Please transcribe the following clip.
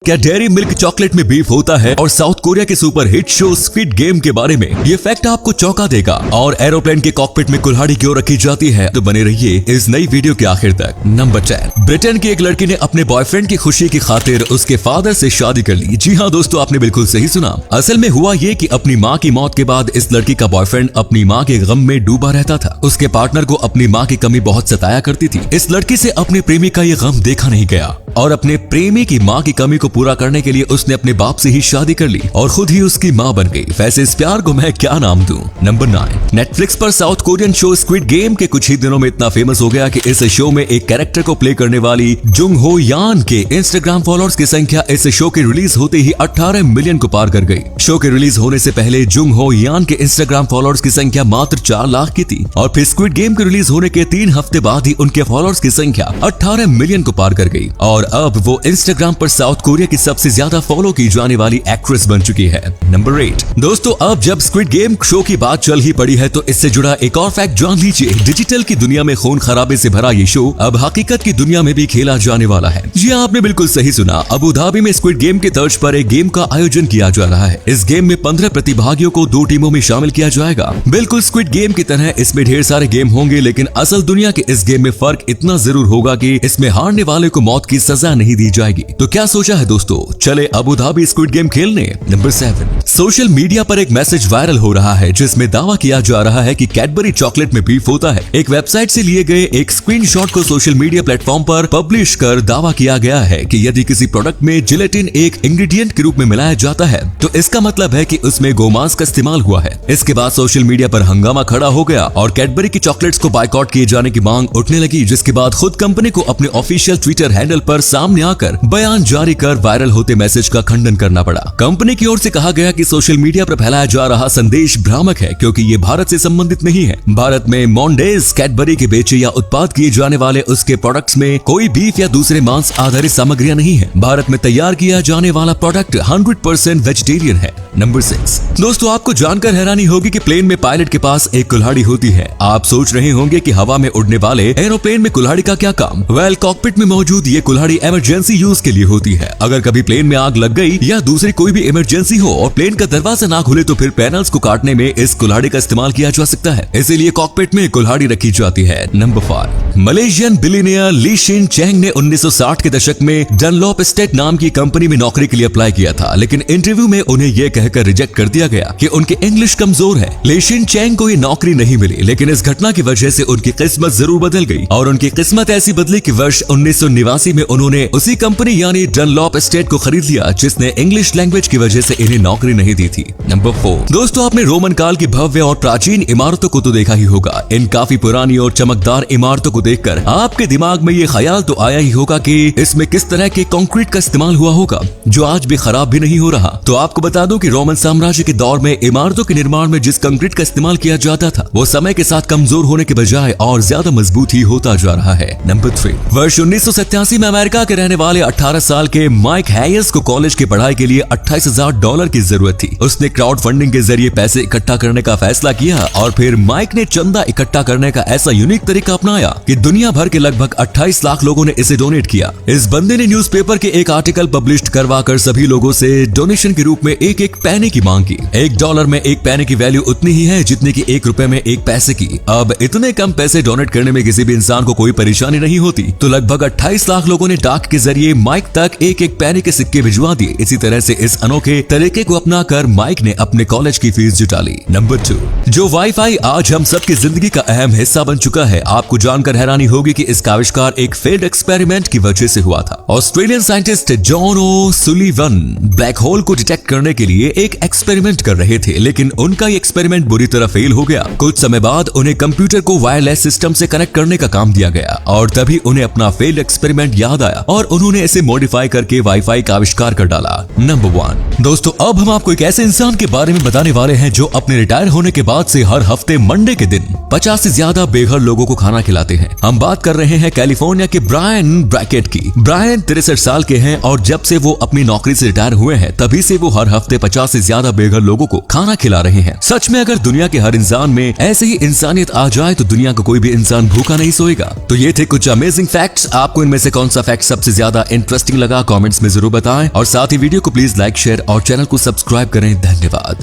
क्या dairy milk chocolate में beef होता है? और साउथ कोरिया के super hit show squid game के बारे में ये फैक्ट आपको चौंका देगा। और एरोप्लेन के कॉकपिट में कुल्हाड़ी क्यों रखी जाती है? तो बने रहिए इस नई वीडियो के आखिर तक। नंबर 10, ब्रिटेन की एक लड़की ने अपने बॉयफ्रेंड की खुशी की खातिर उसके फादर से शादी कर ली। जी हाँ दोस्तों, आपने बिल्कुल सही सुना। असल में हुआ ये कि अपनी माँ की मौत के बाद इस लड़की का बॉयफ्रेंड अपनी माँ के गम में डूबा रहता था। उसके पार्टनर को अपनी माँ की कमी बहुत सताया करती थी। इस लड़की से अपने प्रेमी का ये गम देखा नहीं गया और अपने प्रेमी की माँ की कमी को पूरा करने के लिए उसने अपने बाप से ही शादी कर ली और खुद ही उसकी माँ बन गई। वैसे इस प्यार को मैं क्या नाम दूं? नंबर 9, नेटफ्लिक्स पर south Korean show squid game के कुछ ही दिनों में इतना फेमस हो गया कि इस शो में एक कैरेक्टर को प्ले करने वाली जुंग हो यान के इंस्टाग्राम फॉलोअर्स की संख्या इस शो के रिलीज होते ही 18 मिलियन को पार कर गई। शो के रिलीज होने से पहले जुंग हो यान के इंस्टाग्राम फॉलोअर्स की संख्या मात्र 4 लाख की थी और फिर स्क्विड गेम के रिलीज होने के 3 हफ्ते बाद ही उनके फॉलोअर्स की संख्या 18 मिलियन को पार कर गई और अब वो इंस्टाग्राम पर साउथ कोरिया की सबसे ज्यादा फॉलो की जाने वाली एक्ट्रेस बन चुकी है। नंबर 8, दोस्तों अब जब स्क्विड गेम शो की बात चल ही पड़ी है तो इससे जुड़ा एक और फैक्ट जान लीजिए। डिजिटल की दुनिया में खून खराबे से भरा ये शो अब हकीकत की दुनिया में भी खेला जाने वाला है। जी आपने बिल्कुल सही सुना। अबू धाबी में स्क्विड गेम के तर्ज पर एक गेम का आयोजन किया जा रहा है। इस गेम में 15 प्रतिभागियों को 2 टीमों में शामिल किया जाएगा। बिल्कुल स्क्विड गेम की तरह इसमें ढेर सारे गेम होंगे, लेकिन असल दुनिया के इस गेम में फर्क इतना जरूर होगा कि इसमें हारने वाले को मौत की सजा नहीं दी जाएगी। तो क्या सोचा है दोस्तों, चले अबू धाबी स्क्विड गेम खेलने। नंबर 7, सोशल मीडिया पर एक मैसेज वायरल हो रहा है जिसमें दावा किया जा रहा है कि कैडबरी चॉकलेट में बीफ होता है। एक वेबसाइट से लिए गए एक स्क्रीनशॉट को सोशल मीडिया प्लेटफॉर्म पर पब्लिश कर दावा किया गया है कि यदि किसी प्रोडक्ट में जिलेटिन एक इंग्रेडिएंट के रूप में मिलाया जाता है तो इसका मतलब है कि उसमें गोमांस का इस्तेमाल हुआ है। इसके बाद सोशल मीडिया पर हंगामा खड़ा हो गया और कैडबरी की चॉकलेट्स को बायकॉट किए जाने की मांग उठने लगी, जिसके बाद खुद कंपनी को अपने ऑफिशियल ट्विटर हैंडल पर सामने आकर बयान जारी कर वायरल होते मैसेज का खंडन करना पड़ा। कंपनी की ओर से कहा गया कि सोशल मीडिया पर फैलाया जा रहा संदेश भ्रामक है क्योंकि ये भारत से संबंधित नहीं है। भारत में मॉन्डेज कैडबरी के बेचे या उत्पाद किए जाने वाले उसके प्रोडक्ट्स में कोई बीफ या दूसरे मांस आधारित सामग्रियां नहीं है। भारत में तैयार किया जाने वाला प्रोडक्ट 100% वेजिटेरियन है। नंबर 6, दोस्तों आपको जानकर हैरानी होगी कि प्लेन में पायलट के पास एक कुल्हाड़ी होती है। आप सोच रहे होंगे कि हवा में उड़ने वाले एरोप्लेन में कुल्हाड़ी का क्या काम? वेल, कॉकपिट में मौजूद ये कुल्हाड़ी इमरजेंसी यूज के लिए होती है। अगर कभी प्लेन में आग लग गई या दूसरी कोई भी इमरजेंसी हो और प्लेन का दरवाजा ना खुले तो फिर पैनल्स को काटने में इस कुल्हाड़ी का इस्तेमाल किया जा सकता है। इसीलिए कॉकपिट में कुल्हाड़ी रखी जाती है। नंबर 5, मलेशियन बिलियनियर ली शिन चेंग ने 1960 के दशक में डनलॉप एस्टेट नाम की कंपनी में नौकरी के लिए अप्लाई किया था, लेकिन इंटरव्यू में उन्हें यह कहकर रिजेक्ट कर दिया गया कि उनकी इंग्लिश कमजोर है। ली शिन चेंग को ये नौकरी नहीं मिली, लेकिन इस घटना की वजह से उनकी किस्मत जरूर बदल गई और उनकी किस्मत ऐसी बदली कि वर्ष 1989 में उन्होंने उसी कंपनी यानी डनलॉप एस्टेट को खरीद लिया जिसने इंग्लिश लैंग्वेज की वजह से इन्हें नौकरी नहीं दी थी। नंबर 4, दोस्तों आपने रोमन काल की भव्य और प्राचीन इमारतों को तो देखा ही होगा। इन काफी पुरानी और चमकदार इमारतों को देखकर आपके दिमाग में ये ख्याल तो आया ही होगा कि इसमें किस तरह के कंक्रीट का इस्तेमाल हुआ होगा जो आज भी खराब भी नहीं हो रहा। तो आपको बता दूं कि रोमन साम्राज्य के दौर में इमारतों के निर्माण में जिस कंक्रीट का इस्तेमाल किया जाता था वो समय के साथ कमजोर होने के बजाय और ज्यादा मजबूत ही होता जा रहा है। नंबर 3, वर्ष 1987 में अमेरिका के रहने वाले 18 साल के माइक हैयर्स को कॉलेज की पढ़ाई के लिए $28,000 की जरूरत थी। उसने क्राउड फंडिंग के जरिए पैसे इकट्ठा करने का फैसला किया और फिर माइक ने चंदा इकट्ठा करने का ऐसा यूनिक तरीका अपनाया कि दुनिया भर के लगभग 28 लाख लोगों ने इसे डोनेट किया। इस बंदे ने न्यूज़पेपर के एक आर्टिकल पब्लिश करवा कर सभी लोगों से डोनेशन के रूप में एक पैने की मांग की। $1 में एक पैने की वैल्यू उतनी ही है जितनी की ₹1 में एक पैसे की। अब इतने कम पैसे डोनेट करने में किसी भी इंसान को कोई परेशानी नहीं होती, तो लगभग 28 लाख लोगों ने डाक के जरिए माइक तक एक पैने के सिक्के भिजवा दिए। इसी तरह से इस अनोखे तरीके को अपनाकर माइक ने अपने कॉलेज की फीस जुटा ली। नंबर 2, जो वाईफाई आज हम सबकी जिंदगी का अहम हिस्सा बन चुका है। आपको जानकर हैरानी होगी कि इसका आविष्कार एक फेल्ड एक्सपेरिमेंट की वजह से हुआ था। ऑस्ट्रेलियन साइंटिस्ट जॉन ओ सुलिवन ब्लैक होल को डिटेक्ट करने के लिए एक एक्सपेरिमेंट कर रहे थे, लेकिन उनका ये एक्सपेरिमेंट बुरी तरह फेल हो गया। कुछ समय बाद उन्हें कंप्यूटर को वायरलेस सिस्टम से कनेक्ट करने का काम दिया गया और तभी उन्हें अपना फेल्ड एक्सपेरिमेंट याद आया और उन्होंने इसे मॉडिफाई करके वाईफाई का आविष्कार कर डाला। नंबर 1, दोस्तों अब हम आपको एक ऐसे इंसान के बारे में बताने वाले हैं जो अपने रिटायर होने के बाद से हर हफ्ते मंडे के दिन 50 से ज्यादा बेघर लोगों को खाना खिलाते हैं। हम बात कर रहे हैं कैलिफोर्निया के ब्रायन ब्रैकेट की। ब्रायन 63 साल के हैं और जब से वो अपनी नौकरी से रिटायर हुए हैं तभी से वो हर हफ्ते 50 50 से ज्यादा बेघर लोगों को खाना खिला रहे हैं। सच में अगर दुनिया के हर इंसान में ऐसे ही इंसानियत आ जाए तो दुनिया का कोई भी इंसान भूखा नहीं सोएगा। तो ये थे कुछ अमेजिंग फैक्ट्स। आपको इनमें से कौन सा फैक्ट सबसे ज्यादा इंटरेस्टिंग लगा कमेंट्स में जरूर बताएं और साथ ही वीडियो को प्लीज लाइक, शेयर और चैनल को सब्सक्राइब करें। धन्यवाद।